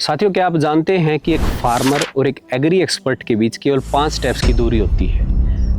साथियों, क्या आप जानते हैं कि एक फार्मर और एक एग्री एक्सपर्ट के बीच केवल 5 स्टेप्स की दूरी होती है।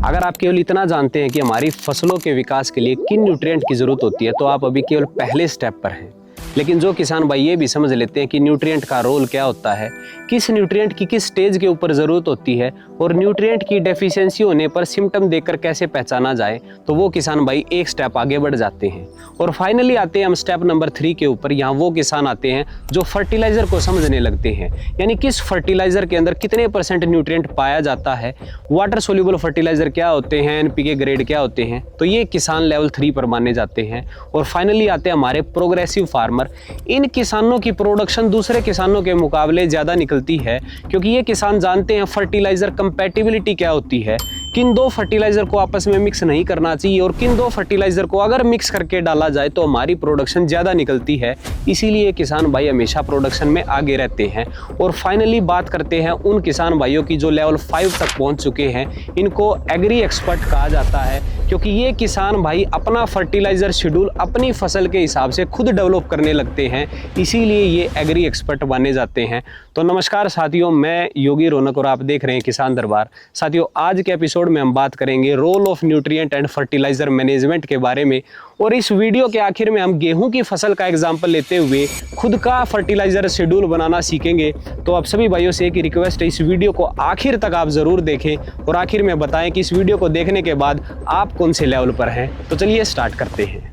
अगर आप केवल इतना जानते हैं कि हमारी फसलों के विकास के लिए किन न्यूट्रिएंट की ज़रूरत होती है तो आप अभी केवल पहले स्टेप पर हैं। लेकिन जो किसान भाई ये भी समझ लेते हैं कि न्यूट्रिएंट का रोल क्या होता है, किस न्यूट्रिएंट की किस स्टेज के ऊपर ज़रूरत होती है और न्यूट्रिएंट की डेफिशिएंसी होने पर सिम्टम देखकर कैसे पहचाना जाए, तो वो किसान भाई एक स्टेप आगे बढ़ जाते हैं। और फाइनली आते हैं हम स्टेप नंबर 3 के ऊपर। यहाँ वो किसान आते हैं जो फर्टिलाइज़र को समझने लगते हैं, यानी किस फर्टिलाइज़र के अंदर कितने % न्यूट्रिएंट पाया जाता है, वाटर सोल्यूबल फर्टिलाइज़र क्या होते हैं, एनपीके ग्रेड क्या होते हैं, तो ये किसान लेवल 3 पर माने जाते हैं। और फाइनली आते हैं हमारे प्रोग्रेसिव फार्मर। इन किसानों की प्रोडक्शन दूसरे किसानों के मुकाबले ज़्यादा निकलती है क्योंकि ये किसान जानते हैं फर्टिलाइज़र कंपैटिबिलिटी क्या होती है, किन दो फर्टिलाइज़र को आपस में मिक्स नहीं करना चाहिए और किन दो फर्टिलाइज़र को अगर मिक्स करके डाला जाए तो हमारी प्रोडक्शन ज़्यादा निकलती है। इसीलिए किसान भाई हमेशा प्रोडक्शन में आगे रहते हैं। और फाइनली बात करते हैं उन किसान भाइयों की जो लेवल 5 तक पहुंच चुके हैं। इनको एग्री एक्सपर्ट कहा जाता है क्योंकि ये किसान भाई अपना फर्टिलाइज़र शेड्यूल अपनी फसल के हिसाब से खुद डेवलप करने लगते हैं, इसीलिए ये एग्री एक्सपर्ट माने जाते हैं। तो नमस्कार साथियों, मैं योगी रौनक और आप देख रहे हैं किसान दरबार। साथियों, आज के एपिसोड में हम बात करेंगे role of nutrient and fertiliser management के बारे में। और इस वीडियो के आखिर में हम गेहूं की फसल का एग्जांपल लेते हुए खुद का फर्टिलाइजर शेड्यूल बनाना सीखेंगे। तो आप सभी भाइयों से एक रिक्वेस्ट है, इस वीडियो को आखिर तक आप ज़रूर देखें और आखिर में बताएं कि इस वीडियो को देखने के बाद आप कौन से लेवल पर हैं। तो चलिए स्टार्ट करते हैं।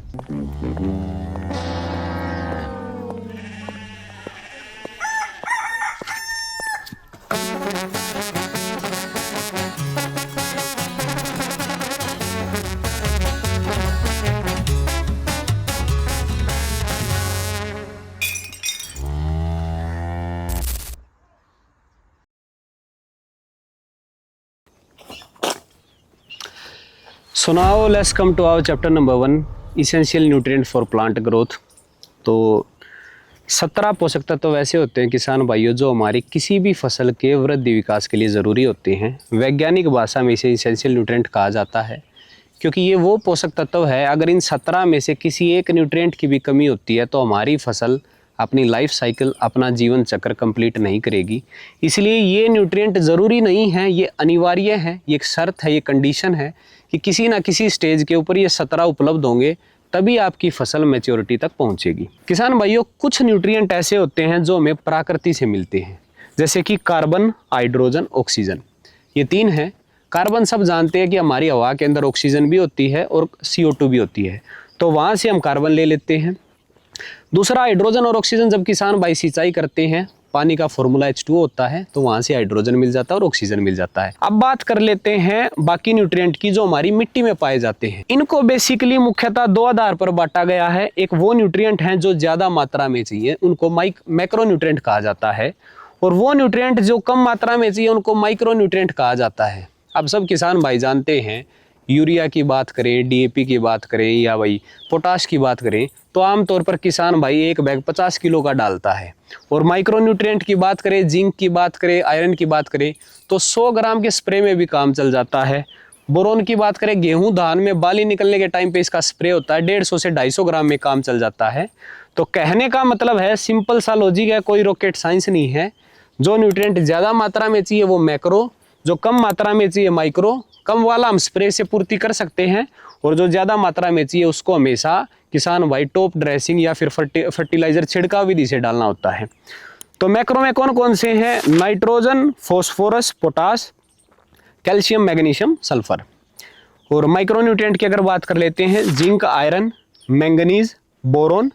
So now let's come to our chapter number 1, essential nutrient for plant growth. तो 17 पोषक तत्व ऐसे होते हैं किसान भाइयों जो हमारी किसी भी फसल के वृद्धि विकास के लिए ज़रूरी होते हैं। वैज्ञानिक भाषा में इसे इसेंशियल न्यूट्रिएंट कहा जाता है क्योंकि ये वो पोषक तत्व है, अगर इन 17 में से किसी एक न्यूट्रिएंट की भी कमी होती है तो हमारी फसल अपनी लाइफ साइकिल, अपना जीवन चक्र कंप्लीट नहीं करेगी। इसलिए ये न्यूट्रिएंट ज़रूरी नहीं है, ये अनिवार्य है, ये एक शर्त है, ये कंडीशन है कि किसी ना किसी स्टेज के ऊपर ये 17 उपलब्ध होंगे, तभी आपकी फसल मैच्योरिटी तक पहुंचेगी। किसान भाइयों, कुछ न्यूट्रिएंट ऐसे होते हैं जो हमें प्रकृति से मिलते हैं, जैसे कि कार्बन, हाइड्रोजन, ऑक्सीजन। ये 3 हैं। कार्बन सब जानते हैं कि हमारी हवा के अंदर ऑक्सीजन भी होती है और CO2 भी होती है, तो वहाँ से हम कार्बन ले लेते हैं। दूसरा हाइड्रोजन और ऑक्सीजन, जब किसान भाई सिंचाई करते हैं, पानी का फॉर्मूला H2O होता है, तो वहाँ से हाइड्रोजन मिल जाता है और ऑक्सीजन मिल जाता है। अब बात कर लेते हैं बाकी न्यूट्रिएंट की जो हमारी मिट्टी में पाए जाते हैं। इनको बेसिकली मुख्यतः 2 आधार पर बांटा गया है। एक वो न्यूट्रिएंट हैं जो ज़्यादा मात्रा में चाहिए, उनको मैक्रो न्यूट्रिएंट कहा जाता है, और वो न्यूट्रिएंट जो कम मात्रा में चाहिए उनको माइक्रो न्यूट्रिएंट कहा जाता है। अब सब किसान भाई जानते हैं, यूरिया की बात करें, DAP की बात करें या भाई पोटाश की बात करें, तो आमतौर पर किसान भाई एक बैग 50 किलो का डालता है। और माइक्रो न्यूट्रिएंट की बात करें, जिंक की बात करें, आयरन की बात करें, तो 100 ग्राम के स्प्रे में भी काम चल जाता है। बोरोन की बात करें, गेहूं धान में बाली निकलने के टाइम पे इसका स्प्रे होता है, 150 से 250 ग्राम में काम चल जाता है। तो कहने का मतलब है, सिंपल सा लॉजिक है, कोई रॉकेट साइंस नहीं है। जो न्यूट्रिएंट ज़्यादा मात्रा में चाहिए वो मैक्रो, जो कम मात्रा में चाहिए माइक्रो। कम वाला हम स्प्रे से पूर्ति कर सकते हैं और जो ज़्यादा मात्रा में चाहिए उसको हमेशा किसान भाई टॉप ड्रेसिंग या फिर फर्टिलाइज़र छिड़काव विधि से डालना होता है। तो मैक्रो में कौन कौन से हैं? Nitrogen, phosphorus, potash, calcium, magnesium, sulphur. और माइक्रो न्यूट्रिएंट की अगर बात कर लेते हैं, जिंक, आयरन, मैंगनीज, बोरोन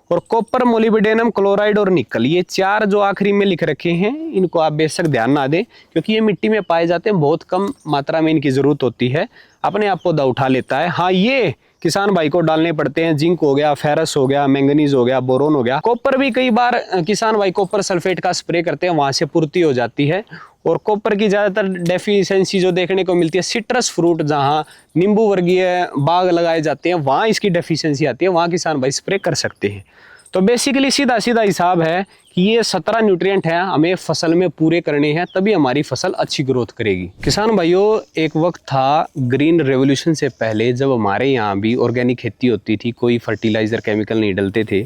और कॉपर, मोलिब्डेनम, क्लोराइड और निकल। ये 4 जो आखिरी में लिख रखे हैं, इनको आप बेशक ध्यान ना दें क्योंकि ये मिट्टी में पाए जाते हैं, बहुत कम मात्रा में इनकी ज़रूरत होती है, अपने आप पौधा उठा लेता है। हाँ, ये किसान भाई को डालने पड़ते हैं, जिंक हो गया, फेरस हो गया, मैंगनीज हो गया, बोरोन हो गया। कॉपर भी कई बार किसान भाई कॉपर सल्फेट का स्प्रे करते हैं, वहाँ से पूर्ति हो जाती है। और कॉपर की ज़्यादातर डेफिशिएंसी जो देखने को मिलती है सिट्रस फ्रूट, जहाँ नींबू वर्गीय बाग लगाए जाते हैं, वहाँ इसकी डेफिशिएंसी आती है, वहाँ किसान भाई स्प्रे कर सकते हैं। तो बेसिकली सीधा सीधा हिसाब है कि ये 17 न्यूट्रिएंट हैं, हमें फसल में पूरे करने हैं, तभी हमारी फसल अच्छी ग्रोथ करेगी। किसान भाइयों, एक वक्त था ग्रीन रेवोल्यूशन से पहले, जब हमारे यहाँ भी ऑर्गेनिक खेती होती थी, कोई फर्टिलाइज़र केमिकल नहीं डलते थे,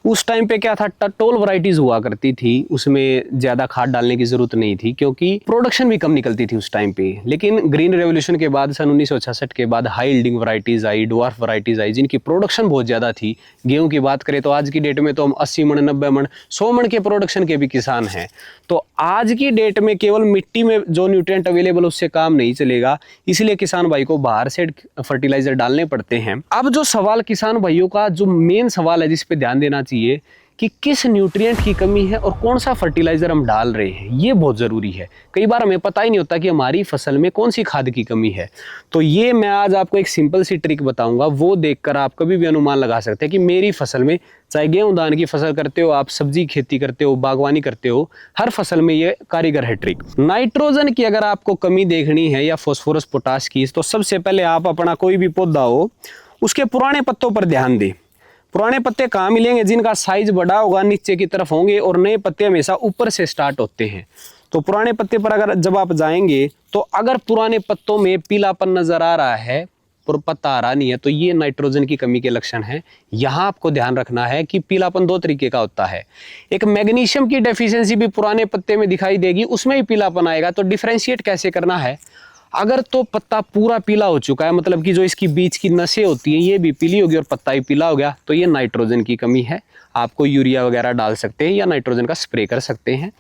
उस टाइम पे क्या था, टटोल वैरायटीज हुआ करती थी, उसमें ज़्यादा खाद डालने की ज़रूरत नहीं थी क्योंकि प्रोडक्शन भी कम निकलती थी उस टाइम पे। लेकिन ग्रीन रेवोल्यूशन के बाद सन 1966 के बाद हाई यील्डिंग वैरायटीज़ आई, डवार्फ वैरायटीज़ आई, जिनकी प्रोडक्शन बहुत ज़्यादा थी। गेहूँ की बात करें तो आज की डेट में तो हम 80 मन, 90 मन, 100 मन के प्रोडक्शन के भी किसान हैं। तो आज की डेट में केवल मिट्टी में जो न्यूट्रिएंट अवेलेबल उससे काम नहीं चलेगा, इसलिए किसान भाई को बाहर से फर्टिलाइजर डालने पड़ते हैं। अब जो सवाल किसान भाइयों का जो मेन सवाल है जिस पे ध्यान देना चाहिए कि किस न्यूट्रिएंट की कमी है और कौन सा फर्टिलाइजर हम डाल रहे हैं, ये बहुत ज़रूरी है। कई बार हमें पता ही नहीं होता कि हमारी फसल में कौन सी खाद की कमी है। तो ये मैं आज आपको एक सिंपल सी ट्रिक बताऊंगा, वो देखकर आप कभी भी अनुमान लगा सकते हैं कि मेरी फसल में, चाहे गेहूं धान की फसल करते हो आप, सब्जी खेती करते हो, बागवानी करते हो, हर फसल में ये कारीगर है ट्रिक। नाइट्रोजन की अगर आपको कमी देखनी है या फॉस्फोरस पोटाश की, तो सबसे पहले आप अपना कोई भी पौधा हो उसके पुराने पत्तों पर ध्यान दें। पुराने पत्ते कहाँ मिलेंगे? जिनका साइज बड़ा होगा नीचे की तरफ होंगे, और नए पत्ते हमेशा ऊपर से स्टार्ट होते हैं। तो पुराने पत्ते पर अगर जब आप जाएंगे तो अगर पुराने पत्तों में पीलापन नजर आ रहा है और पत्ता आ रहा नहीं है, तो ये नाइट्रोजन की कमी के लक्षण है। यहाँ आपको ध्यान रखना है कि पीलापन दो तरीके का होता है। एक मैग्नीशियम की डेफिशिएंसी भी पुराने पत्ते में दिखाई देगी, उसमें भी पीलापन आएगा। तो डिफरेंशिएट कैसे करना है? अगर तो पत्ता पूरा पीला हो चुका है, मतलब कि जो इसकी बीच की नसें होती हैं ये भी पीली होगी और पत्ता भी पीला हो गया, तो ये नाइट्रोजन की कमी है। आपको यूरिया वगैरह डाल सकते हैं या नाइट्रोजन का स्प्रे कर सकते हैं।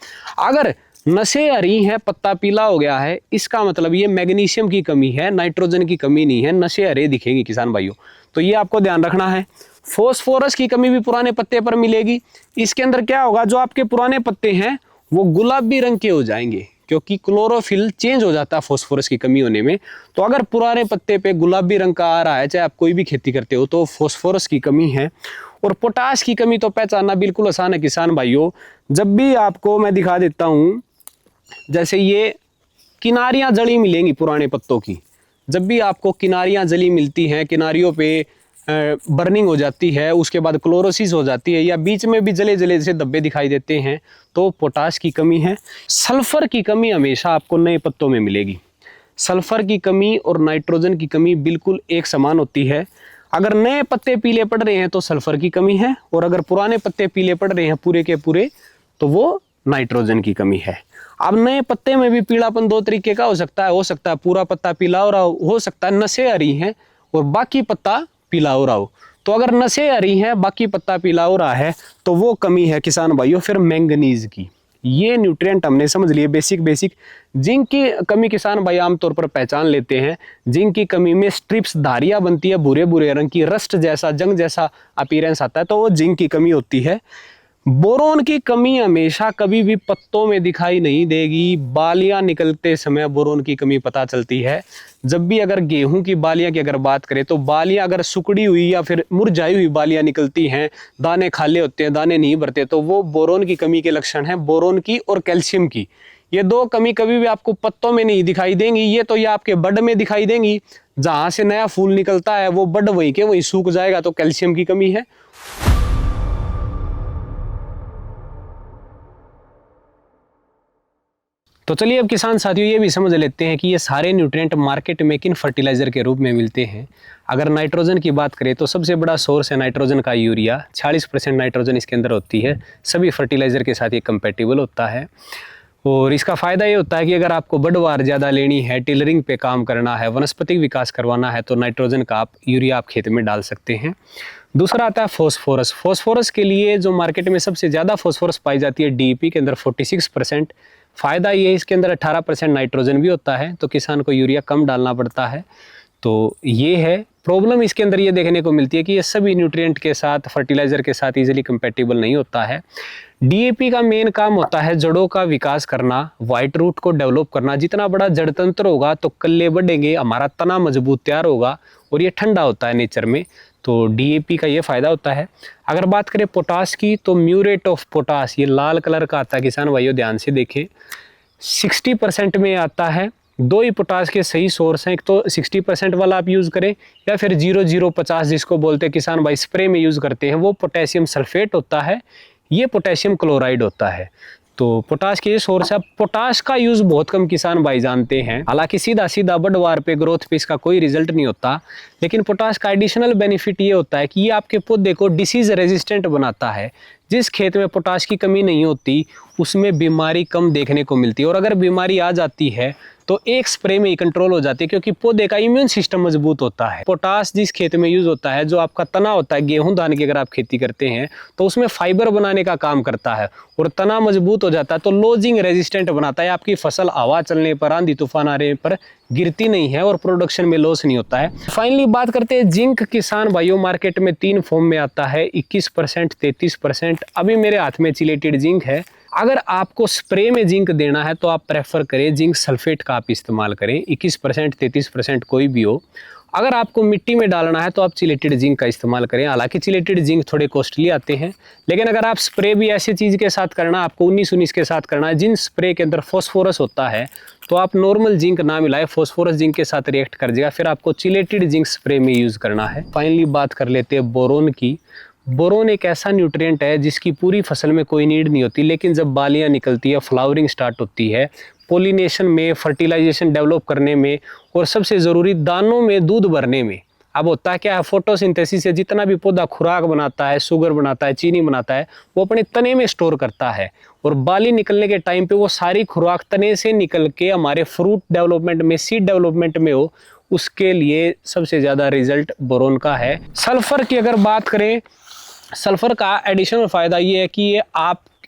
अगर नसें हरी हैं, पत्ता पीला हो गया है, इसका मतलब ये मैग्नीशियम की कमी है, नाइट्रोजन की कमी नहीं है। नसें हरे दिखेंगी किसान भाइयों, तो ये आपको ध्यान रखना है। फॉस्फोरस की कमी भी पुराने पत्ते पर मिलेगी। इसके अंदर क्या होगा, जो आपके पुराने पत्ते हैं वो गुलाबी रंग के हो जाएंगे क्योंकि क्लोरोफिल चेंज हो जाता है फॉस्फोरस की कमी होने में। तो अगर पुराने पत्ते पे गुलाबी रंग का आ रहा है, चाहे आप कोई भी खेती करते हो, तो फॉस्फोरस की कमी है। और पोटाश की कमी तो पहचानना बिल्कुल आसान है किसान भाइयों। जब भी आपको मैं दिखा देता हूँ, जैसे ये किनारियां जली मिलेंगी पुराने पत्तों की, जब भी आपको किनारियां जली मिलती हैं, किनारियों पे बर्निंग हो जाती है, उसके बाद क्लोरोसिस हो जाती है, या बीच में भी जले जले जैसे धब्बे दिखाई देते हैं, तो पोटाश की कमी है। सल्फर की कमी हमेशा आपको नए पत्तों में मिलेगी। सल्फर की कमी और नाइट्रोजन की कमी बिल्कुल एक समान होती है। अगर नए पत्ते पीले पड़ रहे हैं तो सल्फर की कमी है, और अगर पुराने पत्ते पीले पड़ रहे हैं पूरे के पूरे, तो वो नाइट्रोजन की कमी है। अब नए पत्ते में भी पीलापन दो तरीके का हो सकता है पूरा पत्ता पीला हो रहा हो सकता है नसें हरी हैं और बाकी पत्ता पीला हो रहा हो। तो अगर नसें हरी हैं, बाकी पत्ता पीला हो रहा है, तो वो कमी है किसान भाइयों फिर मैंगनीज की। ये न्यूट्रिएंट हमने समझ लिए बेसिक। जिंक की कमी किसान भाई आमतौर पर पहचान लेते हैं। जिंक की कमी में स्ट्रिप्स, धारियां बनती है भूरे भूरे रंग की, रस्ट जैसा, जंग जैसा अपीयरेंस आता है, तो वो जिंक की कमी होती है। बोरोन की कमी हमेशा कभी भी पत्तों में दिखाई नहीं देगी, बालियां निकलते समय बोरोन की कमी पता चलती है। जब भी अगर गेहूं की बालियां की अगर बात करें, तो बालियां अगर सुकड़ी हुई या फिर मुरझाई हुई बालियां निकलती हैं, दाने खाले होते हैं, दाने नहीं भरते, तो वो बोरोन की कमी के लक्षण हैं, बोरोन की और कैल्शियम की। ये दो कमी कभी भी आपको पत्तों में नहीं दिखाई देंगी, ये तो ये आपके बड में दिखाई देंगी। जहां से नया फूल निकलता है वो बड वहीं के वहीं सूख जाएगा, तो कैल्शियम की कमी है। तो चलिए अब किसान साथियों ये भी समझ लेते हैं कि ये सारे न्यूट्रिएंट मार्केट में किन फर्टिलाइज़र के रूप में मिलते हैं। अगर नाइट्रोजन की बात करें तो सबसे बड़ा सोर्स है नाइट्रोजन का यूरिया। 46% नाइट्रोजन इसके अंदर होती है, सभी फर्टिलाइज़र के साथ ये कंपेटिबल होता है। और इसका फ़ायदा ये होता है कि अगर आपको बढ़वार ज़्यादा लेनी है, टिलरिंग पे काम करना है, वनस्पतिक विकास करवाना है, तो नाइट्रोजन का यूरिया आप खेत में डाल सकते हैं। दूसरा आता है फॉस्फोरस। फॉस्फोरस के लिए जो मार्केट में सबसे ज़्यादा फॉस्फोरस पाई जाती है डीईपी के अंदर 46%। फ़ायदा ये इसके अंदर 18% नाइट्रोजन भी होता है, तो किसान को यूरिया कम डालना पड़ता है। तो ये है प्रॉब्लम इसके अंदर ये देखने को मिलती है कि ये सभी न्यूट्रिएंट के साथ, फर्टिलाइज़र के साथ इजीली कंपेटिबल नहीं होता है। डीएपी का मेन काम होता है जड़ों का विकास करना, वाइट रूट को डेवलप करना। जितना बड़ा जड़ तंत्र होगा तो कल्ले बढ़ेंगे, हमारा तना मजबूत तैयार होगा, और ये ठंडा होता है नेचर में, तो डीएपी का ये फ़ायदा होता है। अगर बात करें पोटाश की, तो म्यूरेट ऑफ पोटाश, ये लाल कलर का आता है, किसान भाइयों ध्यान से देखें, 60% में आता है। दो ही पोटाश के सही सोर्स हैं, एक तो 60% वाला आप यूज़ करें, या फिर 0050 जिसको बोलते हैं किसान भाई स्प्रे में यूज़ करते हैं, वो पोटेशियम सल्फेट होता है, ये पोटेशियम क्लोराइड होता है। तो पोटाश के ये सोर्स है। पोटाश का यूज बहुत कम किसान भाई जानते हैं, हालांकि सीधा सीधा बढ़वार पे ग्रोथ पे इसका कोई रिजल्ट नहीं होता, लेकिन पोटाश का एडिशनल बेनिफिट ये होता है कि ये आपके पौधे को डिसीज रेजिस्टेंट बनाता है। जिस खेत में पोटाश की कमी नहीं होती उसमें बीमारी कम देखने को मिलती है, और अगर बीमारी आ जाती है तो एक स्प्रे में ही कंट्रोल हो जाती है, क्योंकि पौधे का इम्यून सिस्टम मजबूत होता है। पोटाश जिस खेत में यूज होता है, जो आपका तना होता है, गेहूं धान की अगर आप खेती करते हैं तो उसमें फाइबर बनाने का काम करता है, और तना मजबूत हो जाता है तो लोजिंग रेजिस्टेंट बनाता है। आपकी फसल हवा चलने पर, आंधी तूफान आ रहे पर गिरती नहीं है और प्रोडक्शन में लॉस नहीं होता है। फाइनली बात करते हैं जिंक। किसान भाइयों मार्केट में 3 फॉर्म में आता है, 21%, 33%। अभी मेरे हाथ में चिलेटेड जिंक है। अगर आपको स्प्रे में जिंक देना है तो आप प्रेफर करें जिंक सल्फेट का आप इस्तेमाल करें, 21%, 33% कोई भी हो। अगर आपको मिट्टी में डालना है तो आप चिलेटेड जिंक का इस्तेमाल करें। हालांकि चिलेटेड जिंक थोड़े कॉस्टली आते हैं, लेकिन अगर आप स्प्रे भी ऐसी चीज़ के साथ करना, आपको 19-19 के साथ करना है जिन स्प्रे के अंदर फॉस्फोरस होता है, तो आप नॉर्मल जिंक ना मिलाए, फॉस्फोरस जिंक के साथ रिएक्ट कर जाएगा, फिर आपको चिलेटेड जिंक स्प्रे में यूज़ करना है। फाइनली बात कर लेते हैं बोरोन की। बोरोन एक ऐसा न्यूट्रिएंट है जिसकी पूरी फसल में कोई नीड नहीं होती, लेकिन जब बालियाँ निकलती है, फ्लावरिंग स्टार्ट होती है, पोलिनेशन में, फर्टिलाइजेशन डेवलप करने में, और सबसे ज़रूरी दानों में दूध भरने में। अब होता क्या है, फोटोसिंथेसिस से जितना भी पौधा खुराक बनाता है, शुगर बनाता है, चीनी बनाता है, वो अपने तने में स्टोर करता है, और बाली निकलने के टाइम पे वो सारी खुराक तने से निकल के हमारे फ्रूट डेवलपमेंट में, सीड डेवलपमेंट में हो, उसके लिए सबसे ज़्यादा रिजल्ट बोरोन का है। सल्फर की अगर बात करें, सल्फर का एडिशनल फ़ायदा ये है कि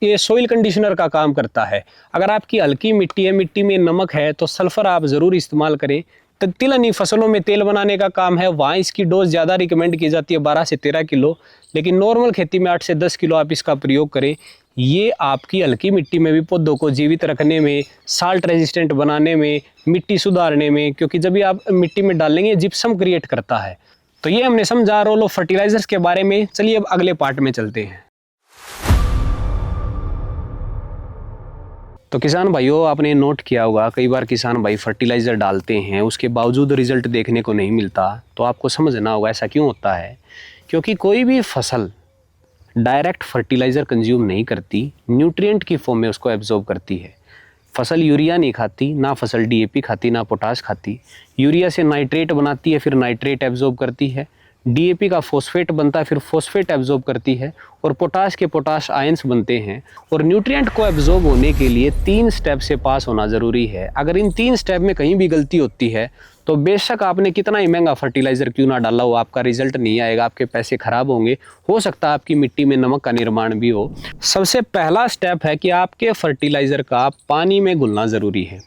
ये सॉइल कंडीशनर का काम करता है। अगर आपकी हल्की मिट्टी है, मिट्टी में नमक है, तो सल्फर आप ज़रूर इस्तेमाल करें। तो तिलहनी फसलों में तेल बनाने का काम है, वहाँ इसकी डोज ज़्यादा रिकमेंड की जाती है, 12 से 13 किलो, लेकिन नॉर्मल खेती में 8 से 10 किलो आप इसका प्रयोग करें। ये आपकी हल्की मिट्टी में भी पौधों को जीवित रखने में, साल्ट रेजिस्टेंट बनाने में, मिट्टी सुधारने में, क्योंकि जब भी आप मिट्टी में डालेंगे जिप्सम क्रिएट करता है। तो ये हमने समझा रोल ऑफ फर्टिलाइजर्स के बारे में। चलिए अब अगले पार्ट में चलते हैं। तो किसान भाइयों, आपने नोट किया होगा कई बार किसान भाई फर्टिलाइज़र डालते हैं, उसके बावजूद रिजल्ट देखने को नहीं मिलता। तो आपको समझना होगा ऐसा क्यों होता है। क्योंकि कोई भी फसल डायरेक्ट फर्टिलाइज़र कंज्यूम नहीं करती, न्यूट्रिएंट की फॉर्म में उसको एब्जॉर्ब करती है। फसल यूरिया नहीं खाती, ना फसल डीएपी खाती, ना पोटाश खाती। यूरिया से नाइट्रेट बनाती है, फिर नाइट्रेट एब्जॉर्ब करती है। डीएपी का फॉस्फेट बनता है, फिर फॉस्फेट एब्जॉर्ब करती है, और पोटाश के पोटाश आयंस बनते हैं। और न्यूट्रिएंट को एब्जॉर्ब होने के लिए 3 स्टेप से पास होना ज़रूरी है। अगर इन 3 स्टेप में कहीं भी गलती होती है तो बेशक आपने कितना ही महंगा फर्टिलाइज़र क्यों ना डाला हो, आपका रिजल्ट नहीं आएगा, आपके पैसे खराब होंगे, हो सकता है आपकी मिट्टी में नमक का निर्माण भी हो। सबसे पहला स्टेप है कि आपके फर्टिलाइज़र का पानी में घुलना ज़रूरी है,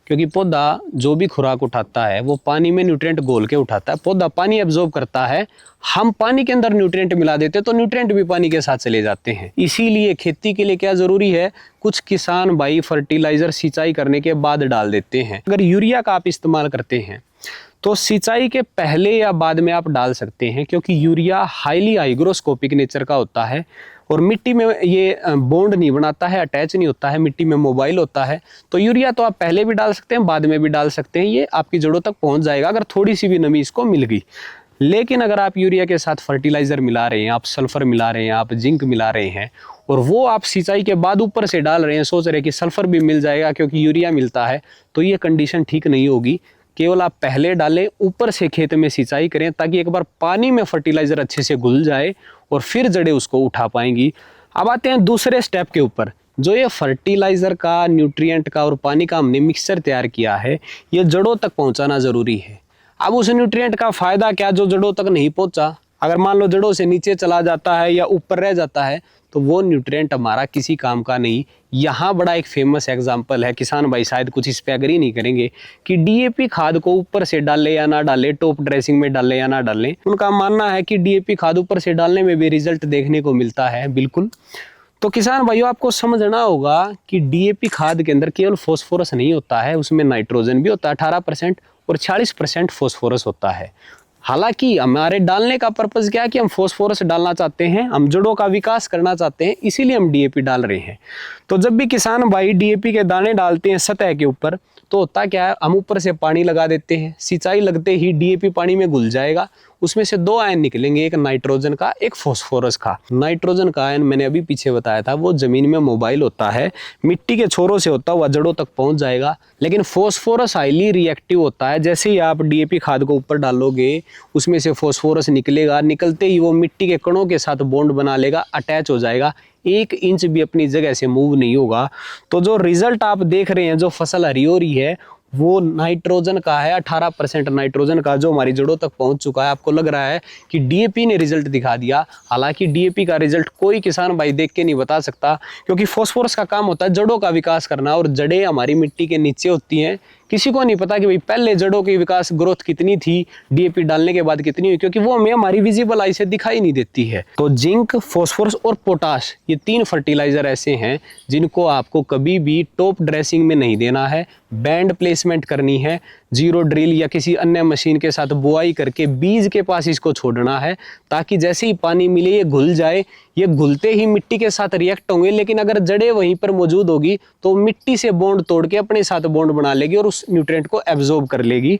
क्योंकि पौधा जो भी खुराक उठाता है वो पानी में न्यूट्रिएंट घोल के उठाता है। पौधा पानी एब्जॉर्ब करता है, हम पानी के अंदर न्यूट्रिएंट मिला देते हैं तो न्यूट्रिएंट भी पानी के साथ चले जाते हैं। इसीलिए खेती के लिए क्या ज़रूरी है, कुछ किसान भाई फर्टिलाइज़र सिंचाई करने के बाद डाल देते हैं। अगर यूरिया का आप इस्तेमाल करते हैं तो सिंचाई के पहले या बाद में आप डाल सकते हैं, क्योंकि यूरिया हाईली हाइग्रोस्कोपिक नेचर का होता है और मिट्टी में ये बॉन्ड नहीं बनाता है, अटैच नहीं होता है, मिट्टी में मोबाइल होता है। तो यूरिया तो आप पहले भी डाल सकते हैं, बाद में भी डाल सकते हैं, ये आपकी जड़ों तक पहुंच जाएगा अगर थोड़ी सी भी नमी इसको मिल गई। लेकिन अगर आप यूरिया के साथ फर्टिलाइज़र मिला रहे हैं, आप सल्फर मिला रहे हैं, आप जिंक मिला रहे हैं, और वो आप सिंचाई के बाद ऊपर से डाल रहे हैं, सोच रहे हैं कि सल्फर भी मिल जाएगा क्योंकि यूरिया मिलता है, तो ये कंडीशन ठीक नहीं होगी। केवल आप पहले डालें, ऊपर से खेत में सिंचाई करें, ताकि एक बार पानी में फर्टिलाइज़र अच्छे से घुल जाए और फिर जड़ें उसको उठा पाएंगी। अब आते हैं दूसरे स्टेप के ऊपर। जो ये फर्टिलाइज़र का, न्यूट्रिएंट का और पानी का हमने मिक्सचर तैयार किया है, ये जड़ों तक पहुंचाना ज़रूरी है। अब उस न्यूट्रिएंट का फ़ायदा क्या जो जड़ों तक नहीं पहुंचा, अगर मान लो जड़ों से नीचे चला जाता है या ऊपर रह जाता है, तो वो न्यूट्रिएंट हमारा किसी काम का नहीं। यहाँ बड़ा एक फेमस एग्जाम्पल है, किसान भाई शायद कुछ इस पे एग्री नहीं करेंगे कि डीएपी खाद को ऊपर से डाले या ना डाले, टॉप ड्रेसिंग में डाले या ना डालें। उनका मानना है कि डीएपी खाद ऊपर से डालने में भी रिजल्ट देखने को मिलता है। बिल्कुल। तो किसान भाइयों, आपको समझना होगा कि डीएपी खाद के अंदर केवल फॉस्फोरस नहीं होता है, उसमें नाइट्रोजन भी होता है 18% और 40% फॉस्फोरस होता है। हालांकि हमारे डालने का पर्पज़ क्या है कि हम फॉस्फोरस डालना चाहते हैं, हम जड़ों का विकास करना चाहते हैं, इसीलिए हम डीएपी डाल रहे हैं। तो जब भी किसान भाई डीएपी के दाने डालते हैं सतह के ऊपर, तो होता क्या है, हम ऊपर से पानी लगा देते हैं, सिंचाई लगते ही डीएपी पानी में घुल जाएगा उसमें से 2 आयन निकलेंगे, एक नाइट्रोजन का, एक फॉस्फोरस का। नाइट्रोजन का आयन मैंने अभी पीछे बताया था, वो जमीन में मोबाइल होता है, मिट्टी के छोरों से होता हुआ जड़ों तक पहुंच जाएगा। लेकिन फॉस्फोरस हाईली रिएक्टिव होता है, जैसे ही आप डीएपी खाद को ऊपर डालोगे उसमें से फॉस्फोरस निकलेगा, निकलते ही वो मिट्टी के कणों के साथ बॉन्ड बना लेगा, अटैच हो जाएगा, 1 इंच भी अपनी जगह से मूव नहीं होगा। तो जो रिजल्ट आप देख रहे हैं, जो फसल हरी हो रही है, वो नाइट्रोजन का है, 18% नाइट्रोजन का, जो हमारी जड़ों तक पहुंच चुका है। आपको लग रहा है कि डीएपी ने रिजल्ट दिखा दिया, हालांकि डीएपी का रिजल्ट कोई किसान भाई देख के नहीं बता सकता, क्योंकि फॉस्फोरस का काम होता है जड़ों का विकास करना, और जड़ें हमारी मिट्टी के नीचे होती हैं। किसी को नहीं पता कि भाई पहले जड़ों की विकास ग्रोथ कितनी थी, डीएपी डालने के बाद कितनी हुई, क्योंकि वो हमें हमारी विजिबल आई से दिखाई नहीं देती है। तो जिंक, फॉस्फोरस और पोटाश, ये 3 फर्टिलाइजर ऐसे हैं जिनको आपको कभी भी टॉप ड्रेसिंग में नहीं देना है, बैंड प्लेसमेंट करनी है, जीरो ड्रिल या किसी अन्य मशीन के साथ बुआई करके बीज के पास इसको छोड़ना है, ताकि जैसे ही पानी मिले ये घुल जाए। ये घुलते ही मिट्टी के साथ रिएक्ट होंगे, लेकिन अगर जड़ें वहीं पर मौजूद होगी तो मिट्टी से बॉन्ड तोड़ के अपने साथ बॉन्ड बना लेगी और उस न्यूट्रिएंट को एब्जॉर्ब कर लेगी।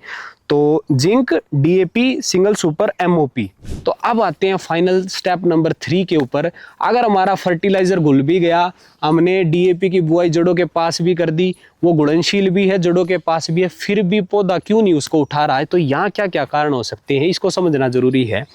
तो zinc, DAP, single super, MOP. तो अब आते हैं फाइनल स्टेप नंबर 3 के ऊपर। अगर हमारा फर्टिलाइजर घुल भी गया, हमने डीएपी की बुआई जड़ों के पास भी कर दी, वो घुलनशील भी है, जड़ों के पास भी है, फिर भी पौधा क्यों नहीं उसको उठा रहा है, तो यहाँ क्या क्या कारण हो सकते हैं, इसको समझना जरूरी है।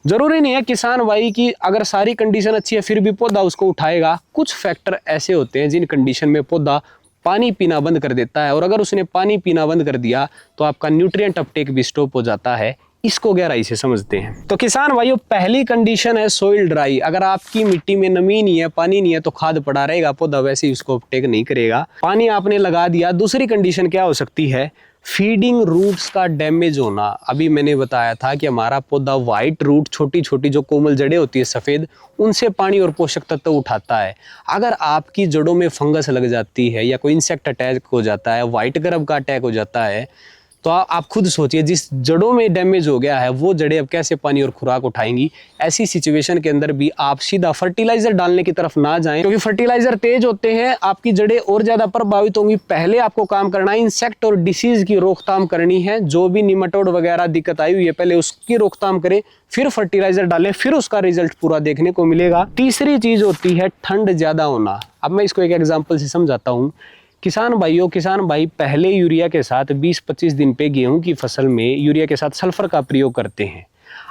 जरूरी नहीं है किसान भाई कि अगर सारी कंडीशन अच्छी है फिर भी पौधा उसको उठाएगा। कुछ फैक्टर ऐसे होते हैं जिन कंडीशन में पौधा पानी पीना बंद कर देता है, और अगर उसने पानी पीना बंद कर दिया तो आपका न्यूट्रिएंट अपटेक भी स्टॉप हो जाता है। इसको गहराई से समझते हैं। तो किसान भाइयों, पहली कंडीशन है सोइल ड्राई। अगर आपकी मिट्टी में नमी नहीं है, पानी नहीं है, तो खाद पड़ा रहेगा, पौधा वैसे ही उसको अपटेक नहीं करेगा। पानी आपने लगा दिया। दूसरी कंडीशन क्या हो सकती है, फीडिंग रूट्स का डैमेज होना। अभी मैंने बताया था कि हमारा पौधा वाइट रूट, छोटी छोटी जो कोमल जड़ें होती है सफ़ेद, उनसे पानी और पोषक तत्व उठाता है। अगर आपकी जड़ों में फंगस लग जाती है या कोई इंसेक्ट अटैक हो जाता है, वाइट ग्रब का अटैक हो जाता है, तो आप खुद सोचिए, जिस जड़ों में डैमेज हो गया है वो जड़ें अब कैसे पानी और खुराक उठाएंगी। ऐसी सिचुएशन के अंदर भी आप सीधा फर्टिलाइजर डालने की तरफ ना जाएं, क्योंकि फर्टिलाइजर तेज होते हैं, आपकी जड़ें और ज्यादा प्रभावित होंगी। पहले आपको काम करना है इंसेक्ट और डिसीज की रोकथाम करनी है। जो भी निमाटोड वगैरह दिक्कत आई हुई है पहले उसकी रोकथाम करें, फिर फर्टिलाइजर डालें, फिर उसका रिजल्ट पूरा देखने को मिलेगा। तीसरी चीज होती है ठंड ज्यादा होना। अब मैं इसको एक एग्जाम्पल से समझाता हूँ। किसान भाई पहले यूरिया के साथ 20-25 दिन पे गेहूं की फसल में यूरिया के साथ सल्फर का प्रयोग करते हैं।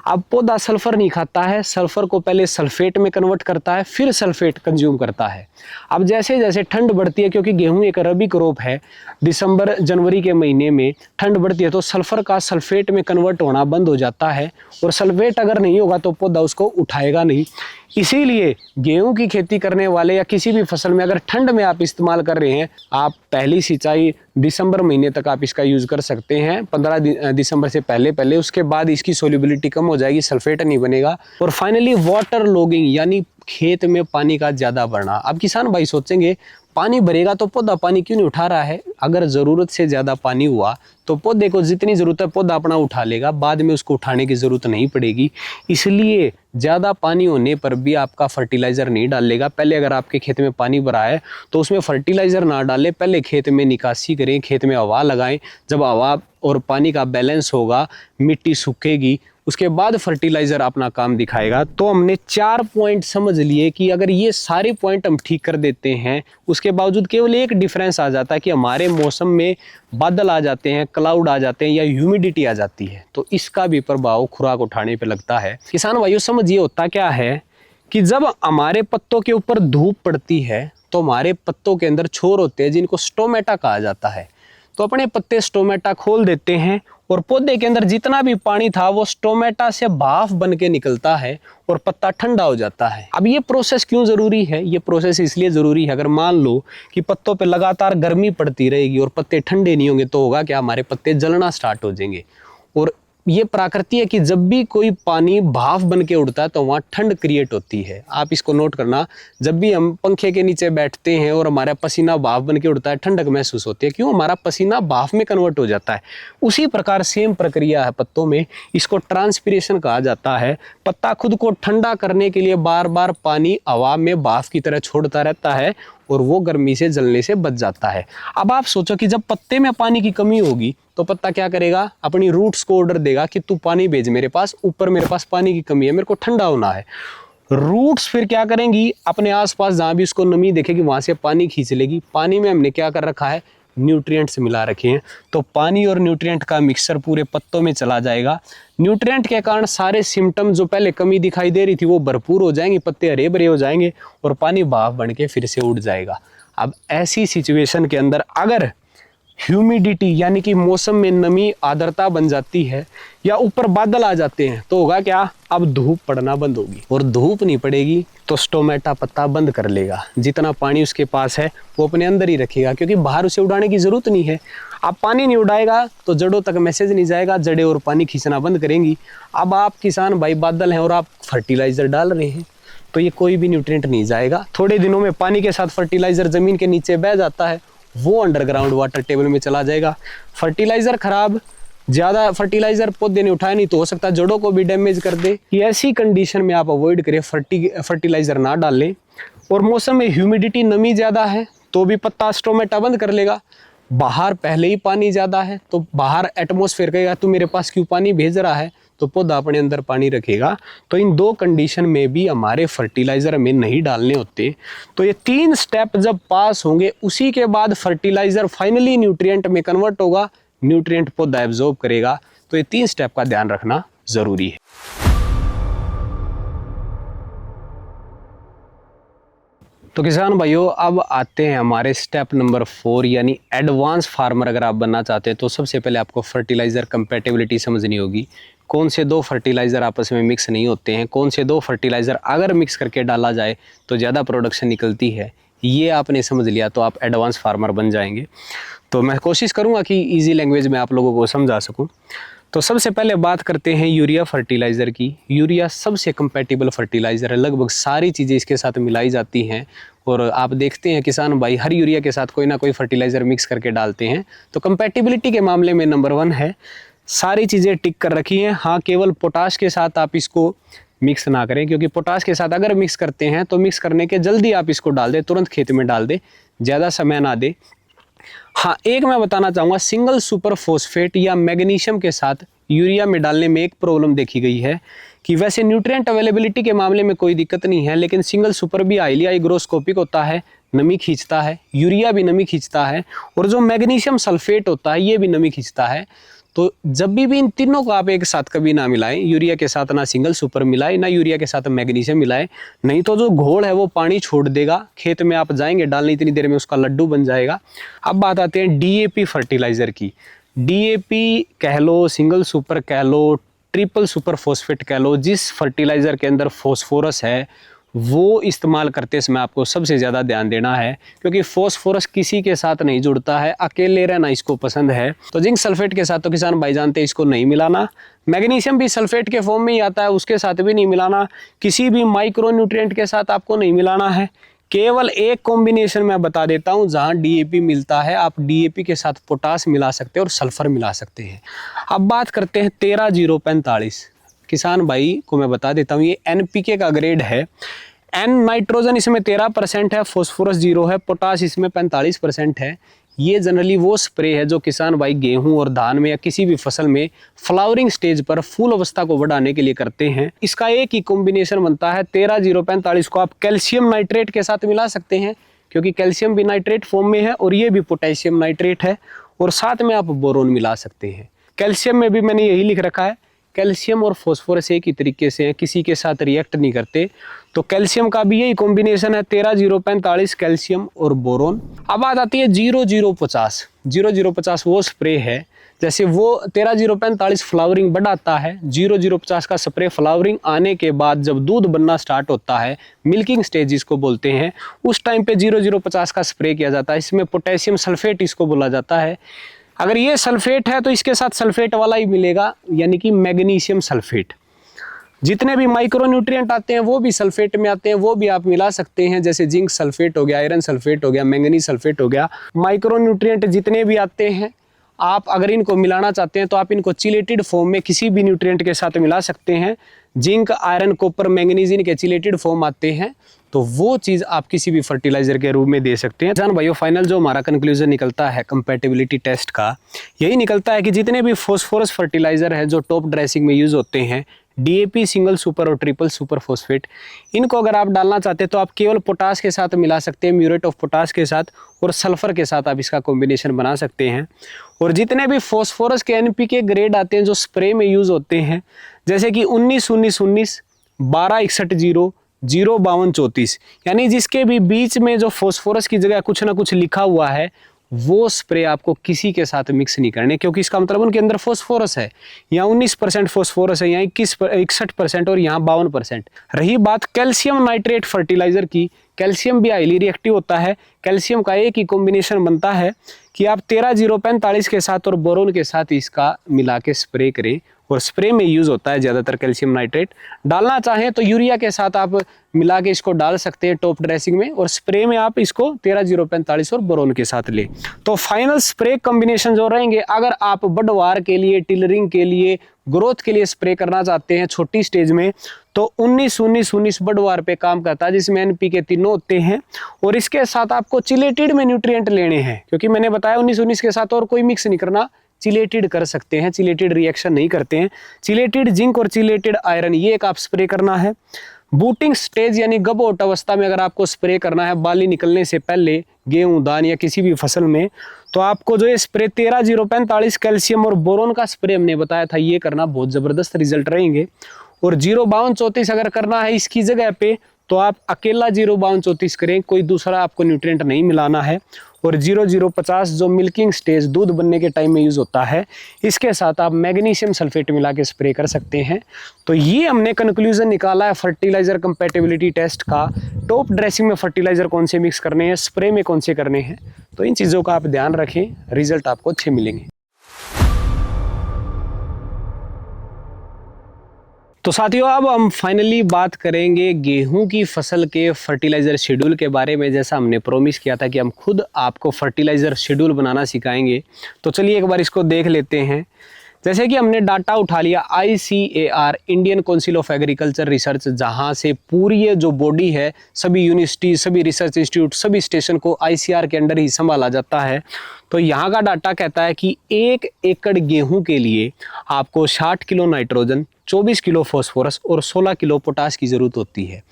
अब पौधा सल्फर नहीं खाता है, सल्फर को पहले सल्फेट में कन्वर्ट करता है, फिर सल्फेट कंज्यूम करता है। अब जैसे जैसे ठंड बढ़ती है, क्योंकि गेहूं एक रबी क्रॉप है, दिसंबर जनवरी के महीने में ठंड बढ़ती है तो सल्फर का सल्फेट में कन्वर्ट होना बंद हो जाता है, और सल्फेट अगर नहीं होगा तो पौधा उसको उठाएगा नहीं। इसीलिए गेहूं की खेती करने वाले या किसी भी फसल में अगर ठंड में आप इस्तेमाल कर रहे हैं, आप पहली सिंचाई दिसंबर महीने तक आप इसका यूज़ कर सकते हैं, 15 दिसंबर से पहले। उसके बाद इसकी सोल्युबिलिटी कम हो जाएगी, सल्फेट नहीं बनेगा। और फाइनली वाटर लॉगिंग, यानी खेत में पानी का ज़्यादा बढ़ना। अब किसान भाई सोचेंगे पानी भरेगा तो पौधा पानी क्यों नहीं उठा रहा है। अगर ज़रूरत से ज़्यादा पानी हुआ तो पौधे को जितनी ज़रूरत है पौधा अपना उठा लेगा, बाद में उसको उठाने की ज़रूरत नहीं पड़ेगी। इसलिए ज़्यादा पानी होने पर भी आपका फर्टिलाइज़र नहीं डालेगा। पहले अगर आपके खेत में पानी भरा है तो उसमें फर्टिलाइज़र ना डालें, पहले खेत में निकासी करें, खेत में हवा लगाएं। जब हवा और पानी का बैलेंस होगा, मिट्टी सूखेगी, उसके बाद फर्टिलाइज़र अपना काम दिखाएगा। तो हमने 4 पॉइंट समझ लिए कि अगर ये सारे पॉइंट हम ठीक कर देते हैं, उसके बावजूद केवल एक डिफरेंस आ जाता है कि हमारे मौसम में बादल आ जाते हैं, क्लाउड आ जाते हैं या ह्यूमिडिटी आ जाती है, तो इसका भी प्रभाव खुराक उठाने पे लगता है। किसान भाइयों, समझिए होता क्या है कि जब हमारे पत्तों के ऊपर धूप पड़ती है तो हमारे पत्तों के अंदर छोर होते हैं जिनको स्टोमेटा कहा जाता है। तो अपने पत्ते स्टोमेटा खोल देते हैं और पौधे के अंदर जितना भी पानी था वो स्टोमेटा से भाप बन के निकलता है और पत्ता ठंडा हो जाता है। अब ये प्रोसेस क्यों ज़रूरी है? ये प्रोसेस इसलिए ज़रूरी है, अगर मान लो कि पत्तों पे लगातार गर्मी पड़ती रहेगी और पत्ते ठंडे नहीं होंगे तो होगा क्या, हमारे पत्ते जलना स्टार्ट हो जाएंगे। और ये प्रकृति है कि जब भी कोई पानी भाप बन के उड़ता है तो वहाँ ठंड क्रिएट होती है। आप इसको नोट करना, जब भी हम पंखे के नीचे बैठते हैं और हमारा पसीना भाप बन के उड़ता है, ठंडक महसूस होती है। क्यों? हमारा पसीना भाप में कन्वर्ट हो जाता है। उसी प्रकार सेम प्रक्रिया है पत्तों में, इसको ट्रांसपिरेशन कहा जाता है। पत्ता खुद को ठंडा करने के लिए बार बार पानी हवा में भाप की तरह छोड़ता रहता है और वो गर्मी से जलने से बच जाता है। अब आप सोचो कि जब पत्ते में पानी की कमी होगी तो पत्ता क्या करेगा, अपनी रूट्स को ऑर्डर देगा कि तू पानी भेज मेरे पास, ऊपर मेरे पास पानी की कमी है, मेरे को ठंडा होना है। रूट्स फिर क्या करेंगी, अपने आसपास जहां भी उसको नमी देखेगी वहां से पानी खींच लेगी। पानी में हमने क्या कर रखा है, न्यूट्रिएंट्स मिला रखे हैं, तो पानी और न्यूट्रिएंट का मिक्सचर पूरे पत्तों में चला जाएगा। न्यूट्रिएंट के कारण सारे सिम्टम जो पहले कमी दिखाई दे रही थी वो भरपूर हो जाएंगे, पत्ते हरे भरे हो जाएंगे और पानी भाप बन के फिर से उड़ जाएगा। अब ऐसी सिचुएशन के अंदर अगर ह्यूमिडिटी यानी कि मौसम में नमी आर्द्रता बन जाती है या ऊपर बादल आ जाते हैं तो होगा क्या, अब धूप पड़ना बंद होगी, और धूप नहीं पड़ेगी तो स्टोमेटा पत्ता बंद कर लेगा। जितना पानी उसके पास है वो अपने अंदर ही रखेगा, क्योंकि बाहर उसे उड़ाने की जरूरत नहीं है। अब पानी नहीं उड़ाएगा तो जड़ों तक मैसेज नहीं जाएगा, जड़ें और पानी खींचना बंद करेंगी। अब आप किसान भाई बादल हैं और आप फर्टिलाइजर डाल रहे हैं तो ये कोई भी न्यूट्रिएंट नहीं जाएगा। थोड़े दिनों में पानी के साथ फर्टिलाइजर जमीन के नीचे बह जाता है, वो अंडरग्राउंड वाटर टेबल में चला जाएगा। फर्टिलाइजर खराब, ज्यादा फर्टिलाइजर पौधे ने उठाया नहीं तो हो सकता है जड़ों को भी डैमेज कर दे। ये ऐसी कंडीशन में आप अवॉइड करें, फर्टिलाइजर ना डालें। और मौसम में ह्यूमिडिटी नमी ज्यादा है तो भी पत्ता स्टोमेटा बंद कर लेगा। बाहर पहले ही पानी ज्यादा है तो बाहर एटमॉस्फेयर कहेगा तू मेरे पास क्यों पानी भेज रहा है, तो पौधा अपने अंदर पानी रखेगा। तो इन दो कंडीशन में भी हमारे फर्टिलाइजर हमें नहीं डालने होते। तो ये 3 स्टेप जब पास होंगे उसी के बाद फर्टिलाइजर फाइनली न्यूट्रिएंट में कन्वर्ट होगा, न्यूट्रिएंट पौधा एब्जॉर्ब करेगा। तो ये 3 स्टेप का ध्यान रखना जरूरी है। तो किसान भाइयों अब आते हैं हमारे स्टेप नंबर 4 यानी एडवांस फार्मर अगर आप बनना चाहते हैं तो सबसे पहले आपको फर्टिलाइजर कंपैटिबिलिटी समझनी होगी। कौन से 2 फर्टिलाइज़र आपस में मिक्स नहीं होते हैं, कौन से 2 फर्टिलाइज़र अगर मिक्स करके डाला जाए तो ज़्यादा प्रोडक्शन निकलती है, ये आपने समझ लिया तो आप एडवांस फार्मर बन जाएंगे। तो मैं कोशिश करूँगा कि ईजी लैंग्वेज में आप लोगों को समझा सकूँ। तो सबसे पहले बात करते हैं यूरिया फर्टिलाइज़र की। यूरिया सबसे कंपैटिबल फर्टिलाइज़र है, लगभग सारी चीज़ें इसके साथ मिलाई जाती हैं और आप देखते हैं किसान भाई हर यूरिया के साथ कोई ना कोई फर्टिलाइज़र मिक्स करके डालते हैं। तो कंपैटिबिलिटी के मामले में नंबर 1 है, सारी चीज़ें टिक कर रखी हैं। हाँ, केवल पोटाश के साथ आप इसको मिक्स ना करें, क्योंकि पोटाश के साथ अगर मिक्स करते हैं तो मिक्स करने के जल्दी आप इसको डाल दें, तुरंत खेत में डाल दें, ज़्यादा समय ना दें। हाँ, एक मैं बताना चाहूँगा, सिंगल सुपर फॉस्फेट या मैग्नीशियम के साथ यूरिया में डालने में एक प्रॉब्लम देखी गई है कि वैसे न्यूट्रिएंट अवेलेबिलिटी के मामले में कोई दिक्कत नहीं है, लेकिन सिंगल सुपर भी हाईली हाइग्रोस्कोपिक होता है, नमी खींचता है, यूरिया भी नमी खींचता है और जो मैग्नीशियम सल्फेट होता है ये भी नमी खींचता है। तो जब भी इन तीनों को आप एक साथ कभी ना मिलाएं, यूरिया के साथ ना सिंगल सुपर मिलाएं, ना यूरिया के साथ मैग्नीशियम मिलाएं, नहीं तो जो घोल है वो पानी छोड़ देगा, खेत में आप जाएंगे डालने इतनी देर में उसका लड्डू बन जाएगा। अब बात आते हैं डीएपी फर्टिलाइजर की। डीएपी कह लो, सिंगल सुपर कह लो, ट्रिपल सुपर फॉस्फेट कह लो, जिस फर्टिलाइजर के अंदर फॉस्फोरस है वो इस्तेमाल करते समय आपको सबसे ज़्यादा ध्यान देना है, क्योंकि फॉस्फोरस किसी के साथ नहीं जुड़ता है, अकेले रहना इसको पसंद है। तो जिंक सल्फेट के साथ तो किसान भाई जानते हैं इसको नहीं मिलाना। मैग्नीशियम भी सल्फेट के फॉर्म में ही आता है, उसके साथ भी नहीं मिलाना। किसी भी माइक्रो न्यूट्रिएंट के साथ आपको नहीं मिलाना है। केवल एक कॉम्बिनेशन मैं बता देता हूं, जहां डीएपी मिलता है आप डीएपी के साथ पोटास मिला सकते हैं और सल्फर मिला सकते हैं। अब बात करते हैं 13-0-45। किसान भाई को मैं बता देता हूं, ये एनपीके का ग्रेड है। एन नाइट्रोजन इसमें 13% है, फॉस्फोरस 0 है, पोटास इसमें 45% है। ये जनरली वो स्प्रे है जो किसान भाई गेहूं और धान में या किसी भी फसल में फ्लावरिंग स्टेज पर फूल अवस्था को बढ़ाने के लिए करते हैं। इसका एक ही कॉम्बिनेशन बनता है 13-0-45 को आप कैल्शियम नाइट्रेट के साथ मिला सकते हैं, क्योंकि कैल्शियम भी नाइट्रेट फॉर्म में है और ये भी पोटेशियम नाइट्रेट है, और साथ में आप बोरोन मिला सकते हैं। कैल्शियम में भी मैंने यही लिख रखा है, कैल्शियम और फॉस्फोरस एक ही तरीके से हैं, किसी के साथ रिएक्ट नहीं करते। तो कैल्शियम का भी यही कॉम्बिनेशन है 13-0-45 कैल्शियम और बोरोन। अब बात आती है 0-0-50। 0-0-50 वो स्प्रे है, जैसे वो 13-0-45 फ्लावरिंग बढ़ाता है, 0-0-50 का स्प्रे फ्लावरिंग आने के बाद जब दूध बनना स्टार्ट होता है, मिल्किंग स्टेज जिसको बोलते हैं, उस टाइम पे 0-0-50 का स्प्रे किया जाता है। इसमें पोटेशियम सल्फेट इसको बोला जाता है। अगर ये सल्फेट है तो इसके साथ सल्फेट वाला ही मिलेगा, यानी कि मैग्नीशियम सल्फेट। जितने भी माइक्रो न्यूट्रिएंट आते हैं वो भी सल्फेट में आते हैं, वो भी आप मिला सकते हैं, जैसे जिंक सल्फेट हो गया, आयरन सल्फेट हो गया, मैंगनीज सल्फेट हो गया। माइक्रो न्यूट्रिएंट जितने भी आते हैं आप अगर इनको मिलाना चाहते हैं तो आप इनको चिलेटेड फॉर्म में किसी भी न्यूट्रिएंट के साथ मिला सकते हैं। जिंक, आयरन, कॉपर, मैंगनीज इनके चिलेटेड फॉर्म आते हैं, तो वो चीज़ आप किसी भी फर्टिलाइजर के रूप में दे सकते हैं। जान भाइयों, फाइनल जो हमारा कंक्लूजन निकलता है कंपैटिबिलिटी टेस्ट का, यही निकलता है कि जितने भी फॉस्फोरस फर्टिलाइजर है जो टॉप ड्रेसिंग में यूज होते हैं, डीएपी, सिंगल सुपर और ट्रिपल सुपर फॉस्फेट, इनको अगर आप डालना चाहते हैं तो आप केवल पोटास के साथ मिला सकते हैं, म्यूरेट ऑफ पोटास के साथ, और सल्फर के साथ आप इसका कॉम्बिनेशन बना सकते हैं। और जितने भी फॉस्फोरस के एनपीके ग्रेड आते हैं जो स्प्रे में यूज होते हैं, जैसे कि 19-19-19, 12-61-0, 0-52-34, यानी जिसके भी बीच में जो फॉस्फोरस की जगह कुछ ना कुछ लिखा हुआ है, वो स्प्रे आपको किसी के साथ मिक्स नहीं करने, क्योंकि इसका मतलब उनके अंदर फॉस्फोरस है। यहाँ 19% फॉस्फोरस है, यहाँ 61% और यहाँ 52%। रही बात कैल्शियम नाइट्रेट फर्टिलाइजर की, कैल्शियम भी हाईली रिएक्टिव होता है। कैल्शियम का एक ही कॉम्बिनेशन बनता है कि आप 13-0-45 के साथ और बोरोन के साथ इसका मिला के स्प्रे करें, और स्प्रे में यूज होता है ज़्यादातर कैल्शियम नाइट्रेट। डालना चाहें तो यूरिया के साथ आप मिला के इसको डाल सकते हैं टॉप ड्रेसिंग में, और स्प्रे में आप इसको 13-0-45 और बोरोन के साथ लें। तो फाइनल स्प्रे कॉम्बिनेशन जो रहेंगे, अगर आप बढ़वार के लिए, टिलरिंग के लिए, ग्रोथ के लिए स्प्रे करना चाहते हैं छोटी स्टेज में, तो 19-19-19 बढ़वार पे काम करता है, जिसमें एनपीके तीनों होते हैं। और इसके साथ आपको चिलेटेड में न्यूट्रिएंट लेने हैं, क्योंकि मैंने बताया 19-19 के साथ और कोई मिक्स नहीं करना, चिलेटेड कर सकते हैं, चिलेटेड रिएक्शन नहीं करते हैं। चिलेटेड जिंक और चिलेटेड आयरन, ये एक आप स्प्रे करना है। बूटिंग स्टेज यानी गबोट अवस्था में अगर आपको स्प्रे करना है, बाली निकलने से पहले, गेहूं, धान या किसी भी फसल में, तो आपको जो ये स्प्रे 13-0-45 कैल्शियम और बोरोन का स्प्रे हमने बताया था, ये करना, बहुत जबरदस्त रिजल्ट रहेंगे। और 0-52-34 अगर करना है इसकी जगह पे, तो आप अकेला 0-52-34 करें, कोई दूसरा आपको न्यूट्रिएंट नहीं मिलाना है। और 0-0-50 जो मिल्किंग स्टेज, दूध बनने के टाइम में यूज होता है, इसके साथ आप मैग्नीशियम सल्फेट मिला के स्प्रे कर सकते हैं। तो ये हमने कंक्लूजन निकाला है फर्टिलाइजर कंपैटिबिलिटी टेस्ट का। टॉप ड्रेसिंग में फर्टिलाइजर कौन से मिक्स करने हैं, स्प्रे में कौन से करने हैं, तो इन चीज़ों का आप ध्यान रखें, रिजल्ट आपको अच्छे मिलेंगे। तो साथियों, अब हम फाइनली बात करेंगे गेहूं की फसल के फर्टिलाइजर शेड्यूल के बारे में। जैसा हमने प्रॉमिस किया था कि हम खुद आपको फर्टिलाइजर शेड्यूल बनाना सिखाएंगे, तो चलिए एक बार इसको देख लेते हैं। जैसे कि हमने डाटा उठा लिया ICAR, Indian council of agriculture research, जहां से पूरी ये जो बॉडी है, सभी यूनिवर्सिटी, सभी रिसर्च इंस्टीट्यूट, सभी स्टेशन को ICAR के अंडर ही संभाला जाता है। तो यहाँ का डाटा कहता है कि 1 एकड़ गेहूं के लिए आपको 60 किलो नाइट्रोजन, 24 किलो फॉस्फोरस और 16 किलो पोटास की जरूरत होती है।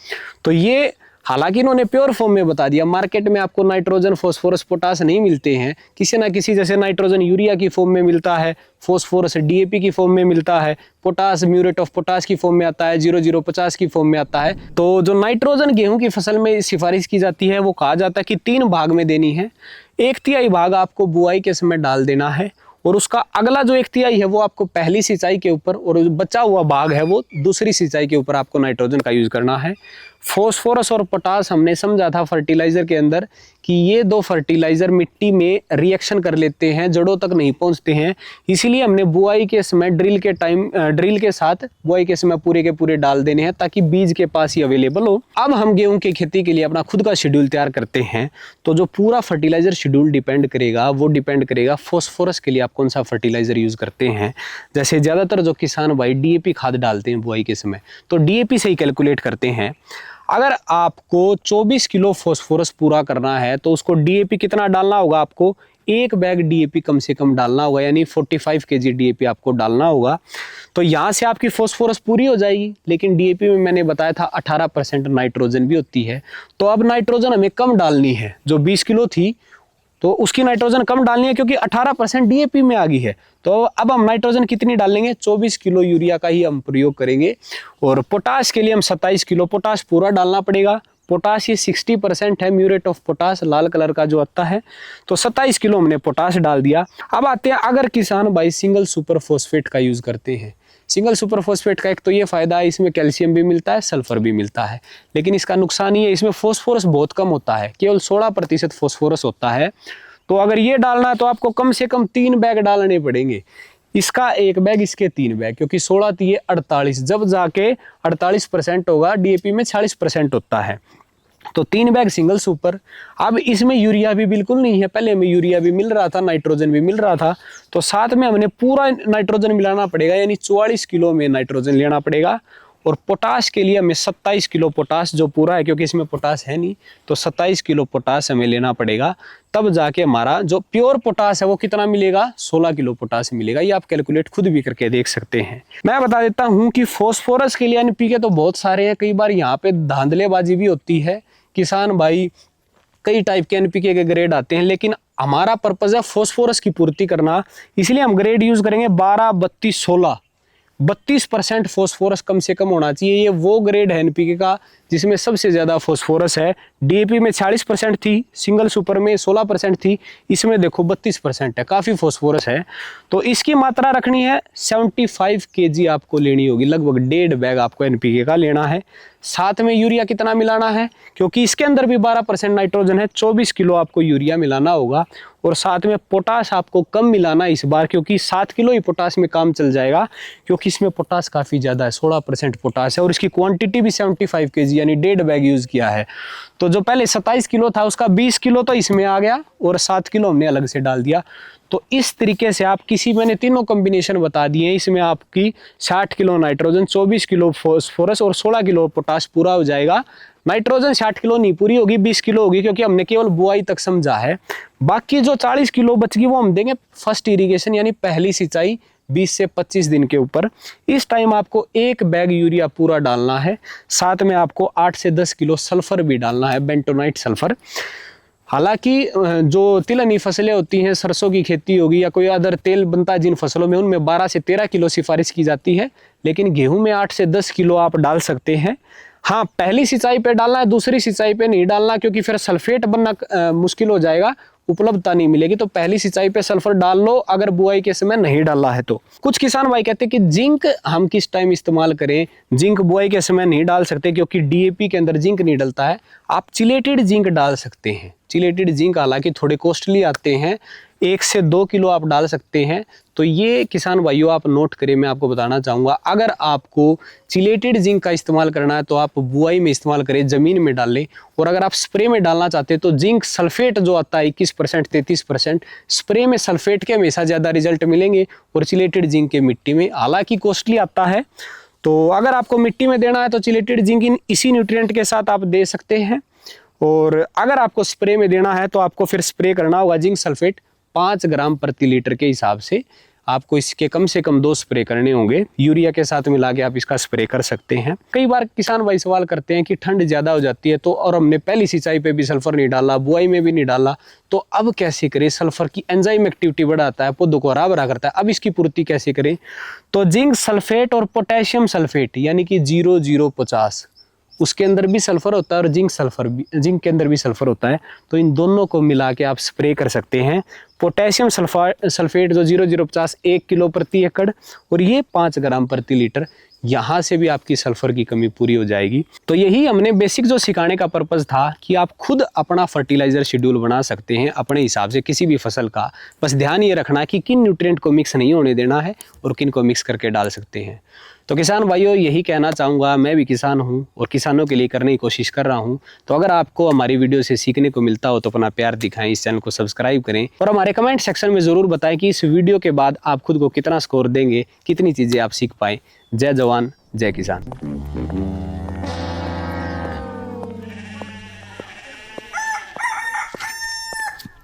तो ये हालांकि इन्होंने प्योर फॉर्म में बता दिया, मार्केट में आपको नाइट्रोजन, फॉस्फोरस, पोटास नहीं मिलते हैं, किसी ना किसी, जैसे नाइट्रोजन यूरिया की फॉर्म में मिलता है, फॉस्फोरस DAP की फॉर्म में मिलता है, पोटास म्यूरेट ऑफ पोटास की फॉर्म में आता है, 0-0-50 की फॉर्म में आता है। तो जो नाइट्रोजन गेहूं की फसल में सिफारिश की जाती है, वो कहा जाता है कि 3 भाग में देनी है। 1/3 भाग आपको बुआई के समय डाल देना है, और उसका अगला जो 1/3 है वो आपको पहली सिंचाई के ऊपर, और जो बचा हुआ भाग है वो दूसरी सिंचाई के ऊपर आपको नाइट्रोजन का यूज करना है। फॉस्फोरस और पोटास हमने समझा था फर्टिलाइजर के अंदर कि ये 2 फर्टिलाइजर मिट्टी में रिएक्शन कर लेते हैं, जड़ों तक नहीं पहुंचते हैं, इसीलिए हमने बुआई के समय ड्रिल के साथ बुआई के समय पूरे के पूरे डाल देने हैं, ताकि बीज के पास ही अवेलेबल हो। अब हम गेहूं की खेती के लिए अपना खुद का शेड्यूल तैयार करते हैं, तो जो पूरा फर्टिलाइजर शेड्यूल डिपेंड करेगा फॉस्फोरस के लिए आप कौन सा फर्टिलाइजर यूज करते हैं। जैसे ज्यादातर जो किसान भाई DAP खाद डालते हैं बुआई के समय, तो DAP से ही कैलकुलेट करते हैं। अगर आपको 24 किलो फॉस्फोरस पूरा करना है, तो उसको DAP कितना डालना होगा, आपको 1 बैग DAP कम से कम डालना होगा, यानी 45 kg DAP आपको डालना होगा। तो यहाँ से आपकी फॉस्फोरस पूरी हो जाएगी। लेकिन DAP में मैंने बताया था 18% नाइट्रोजन भी होती है, तो अब नाइट्रोजन हमें कम डालनी है। जो 20 किलो थी तो उसकी नाइट्रोजन कम डालनी है, क्योंकि 18% DAP में आ गई है। तो अब हम नाइट्रोजन कितनी डालेंगे, 24 किलो यूरिया का ही हम प्रयोग करेंगे। और पोटास के लिए हम 27 किलो पोटास पूरा डालना पड़ेगा। पोटास ये 60% है, muriate of potash Lal colour का जो आता है, तो 27 किलो हमने पोटास डाल दिया। अब आते हैं, अगर किसान भाई सिंगल सुपर फॉस्फेट का यूज करते हैं। सिंगल सुपर फॉस्फेट का एक तो ये फायदा है, इसमें कैल्शियम भी मिलता है, सल्फर भी मिलता है, लेकिन इसका नुकसान ये है, इसमें फॉस्फोरस बहुत कम होता है, केवल 16% फॉस्फोरस होता है। तो अगर ये डालना है तो आपको कम से कम 3 बैग डालने पड़ेंगे, इसका 1 बैग, इसके 3 बैग, क्योंकि 16 थी 48, जब जाके 48% होगा, DAP में 40% होता है। तो 3 बैग सिंगल सुपर। अब इसमें यूरिया भी बिल्कुल नहीं है, पहले में यूरिया भी मिल रहा था, नाइट्रोजन भी मिल रहा था, तो साथ में हमने पूरा नाइट्रोजन मिलाना पड़ेगा, यानी 44 किलो में नाइट्रोजन लेना पड़ेगा। और पोटाश के लिए हमें 27 किलो पोटाश जो पूरा है, क्योंकि इसमें पोटाश है नहीं, तो 27 किलो पोटाश हमें लेना पड़ेगा। तब जाके हमारा जो प्योर पोटाश है वो कितना मिलेगा, 16 किलो पोटाश मिलेगा। ये आप कैलकुलेट खुद भी करके देख सकते हैं। मैं बता देता हूँ कि फॉस्फोरस के लिए एनपीके तो बहुत सारे हैं, कई बार यहाँ पे धांधलेबाजी भी होती है। किसान भाई कई टाइप के एनपीके के ग्रेड आते हैं, लेकिन हमारा पर्पज है फॉस्फोरस की पूर्ति करना, इसलिए हम ग्रेड यूज करेंगे 12, 32, 16। 32% फॉस्फोरस कम से कम होना चाहिए। ये वो ग्रेड है एनपीके का जिसमें सबसे ज़्यादा फॉस्फोरस है। डीएपी में 40% थी, सिंगल सुपर में 16% थी, इसमें देखो 32% है, काफ़ी फॉस्फोरस है। तो इसकी मात्रा रखनी है 75 kg आपको लेनी होगी, लगभग 1.5 बैग आपको एनपीके का लेना है। साथ में यूरिया कितना मिलाना है, क्योंकि इसके अंदर भी 12% नाइट्रोजन है, 24 किलो आपको यूरिया मिलाना होगा। और साथ में पोटाश आपको कम मिलाना इस बार, क्योंकि 7 किलो ही पोटाश में काम चल जाएगा, क्योंकि इसमें पोटाश काफ़ी ज़्यादा है, 16% पोटाश है। और इसकी क्वांटिटी भी 75 kg यानी 1.5 बैग यूज़ किया है। तो जो पहले 27 किलो था उसका 20 किलो तो इसमें आ गया और 7 किलो हमने अलग से डाल दिया। तो इस तरीके से आप मैंने तीनों कॉम्बिनेशन बता दिए हैं, इसमें आपकी 60 किलो नाइट्रोजन, 24 किलो फॉस्फोरस और 16 किलो पोटाश पूरा हो जाएगा। नाइट्रोजन 60 किलो नहीं पूरी होगी, 20 किलो होगी, क्योंकि हमने केवल बुआई तक समझा है। बाकी जो 40 किलो बच गई वो हम देंगे फर्स्ट इरिगेशन, यानी पहली सिंचाई 20 से 25 दिन के ऊपर। इस टाइम आपको 1 बैग यूरिया पूरा डालना है, साथ में आपको 8 से 10 किलो सल्फर भी डालना है, बेंटोनाइट सल्फर। हालांकि जो तिलहनी फसलें होती हैं, सरसों की खेती होगी या कोई अदर तेल बनता है जिन फसलों में, उनमें 12 से 13 किलो सिफारिश की जाती है, लेकिन गेहूं में 8 से 10 किलो आप डाल सकते हैं। हाँ, पहली सिंचाई पे डालना है, दूसरी सिंचाई पे नहीं डालना, क्योंकि फिर सल्फेट बनना मुश्किल हो जाएगा, उपलब्धता नहीं मिलेगी। तो पहली सिंचाई पे सल्फर डाल लो अगर बुआई के समय नहीं डाला है तो। कुछ किसान भाई कहते हैं कि जिंक हम किस टाइम इस्तेमाल करें, जिंक बुआई के समय नहीं डाल सकते क्योंकि डीएपी के अंदर जिंक नहीं डलता है। आप चिलेटेड जिंक डाल सकते हैं। चिलेटेड जिंक हालांकि थोड़े कॉस्टली आते हैं, 1 से 2 किलो आप डाल सकते हैं। तो ये किसान भाइयों आप नोट करें, मैं आपको बताना चाहूँगा, अगर आपको चिलेटेड जिंक का इस्तेमाल करना है तो आप बुआई में इस्तेमाल करें, ज़मीन में डालें। और अगर आप स्प्रे में डालना चाहते हैं तो जिंक सल्फेट जो आता है 21%, 33%, स्प्रे में सल्फेट के हमेशा ज़्यादा रिजल्ट मिलेंगे और चिलेटेड जिंक के मिट्टी में हालांकि कॉस्टली आता है। तो अगर आपको मिट्टी में देना है तो चिलेटेड जिंक इसी न्यूट्रिएंट के साथ आप दे सकते हैं। और अगर आपको स्प्रे में देना है तो आपको फिर स्प्रे करना होगा जिंक सल्फेट 5 ग्राम प्रति लीटर के हिसाब से। आपको इसके कम से कम 2 स्प्रे करने होंगे, यूरिया के साथ मिला के आप इसका स्प्रे कर सकते हैं। कई बार किसान भाई सवाल करते हैं कि ठंड ज़्यादा हो जाती है तो, और हमने पहली सिंचाई पे भी सल्फर नहीं डाला, बुआई में भी नहीं डाला, तो अब कैसे करें? सल्फर की एंजाइम एक्टिविटी बढ़ाता है, पौधों को हरा भरा करता है, अब इसकी पूर्ति कैसे करें? तो जिंक सल्फेट और पोटेशियम सल्फेट यानी कि 0,050, उसके अंदर भी सल्फर होता है और जिंक के अंदर भी सल्फर होता है। तो इन दोनों को मिला के आप स्प्रे कर सकते हैं। पोटेशियम सल्फेट जो 0,050 1 किलो प्रति एकड़ और ये 5 ग्राम प्रति लीटर, यहाँ से भी आपकी सल्फर की कमी पूरी हो जाएगी। तो यही हमने बेसिक जो सिखाने का पर्पज़ था कि आप खुद अपना फर्टिलाइज़र शेड्यूल बना सकते हैं अपने हिसाब से किसी भी फसल का। बस ध्यान ये रखना कि किन न्यूट्रिएंट को मिक्स नहीं होने देना है और किन को मिक्स करके डाल सकते हैं। तो किसान भाइयों यही कहना चाहूँगा, मैं भी किसान हूँ और किसानों के लिए करने की कोशिश कर रहा हूँ। तो अगर आपको हमारी वीडियो से सीखने को मिलता हो तो अपना प्यार दिखाएं, इस चैनल को सब्सक्राइब करें और हमारे कमेंट सेक्शन में ज़रूर बताएं कि इस वीडियो के बाद आप खुद को कितना स्कोर देंगे, कितनी चीज़ें आप सीख पाएँ। जय जवान जय किसान।